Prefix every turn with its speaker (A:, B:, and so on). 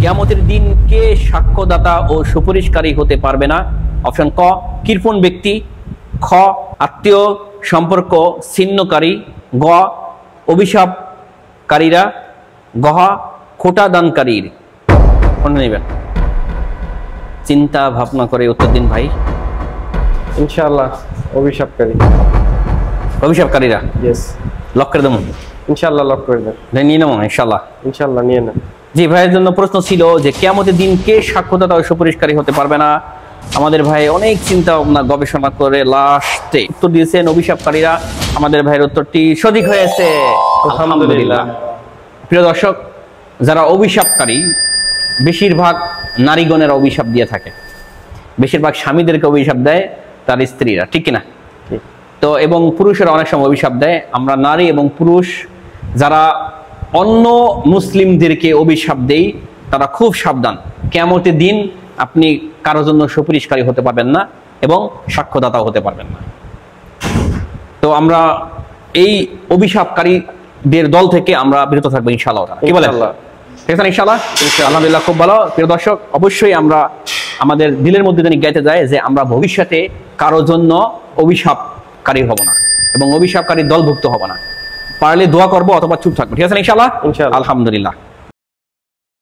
A: কিয়ামতের দিন কে সাক্ষ্যদাতা ও সুপারিশকারী হতে পারবে না? অপশন ক কৃপণ ব্যক্তি, খ আত্মীয় সম্পর্ক ছিন্নকারী, গ অভিশাপকারীরা, গ খোটা দানকারীর। কোনটা নেবেন? চিন্তা ভাবনা করে উত্তর দিন ভাই।
B: ইনশাআল্লাহ অভিশাপকারী।
A: অভিশাপকারীরা?
B: ইয়েস।
A: লক করে দেবো?
B: ইনশাআল্লাহ লক করে দেন।
A: নিয়ে নেবো ইনশাআল্লাহ।
B: ইনশাআল্লাহ নিয়ে নেন।
A: জি, ভাইয়ের জন্য প্রশ্ন ছিল যে কিয়ামতের দিন কে সাক্ষ্যদাতা ও সুপারিশকারী হতে পারবে না? আমাদের ভাই অনেক চিন্তা ভাবনা গবেষণা করে লাস্টে উত্তর দিয়েছেন অভিশাপকারীরা। আমাদের ভাইয়ের উত্তরটি সঠিক হয়েছে, আলহামদুলিল্লাহ। প্রিয় দর্শক, যারা অভিশাপকারী বেশিরভাগ নারীগণের অভিশাপ দিয়ে থাকে, বেশিরভাগ স্বামীদেরকে অভিশাপ দেয় তার স্ত্রীরা, ঠিক কিনা? তো এবং পুরুষেরা অনেক সময় অভিশাপ দেয়। আমরা নারী এবং পুরুষ যারা অন্য মুসলিমদেরকে অভিশাপ দেই তারা খুব সাবধান। কিয়ামতের দিন আপনি কারোর জন্য সুপারিশকারী হতে পারবেন না এবং সাক্ষ্যদাতাও হতে পারবেন না। তো আমরা এই অভিশাপকারীদের দল থেকে আমরা বিরত থাকবো ইনশাআল্লাহ। কি বলেন? ঠিক আছে ইনশাআল্লাহ? আলহামদুলিল্লাহ, খুব ভালো। প্রিয় দর্শক, অবশ্যই আমরা আমাদের দিলের মধ্যে জানি গাইতে যায় যে আমরা ভবিষ্যতে কারোর জন্য অভিশাপকারী হব না এবং অভিশাপকারীর দলভুক্ত হব না। পারলে দোয়া করবো অথবা চুপ থাকবো। ঠিক আছে ইনশাআল্লাহ? আলহামদুলিল্লাহ।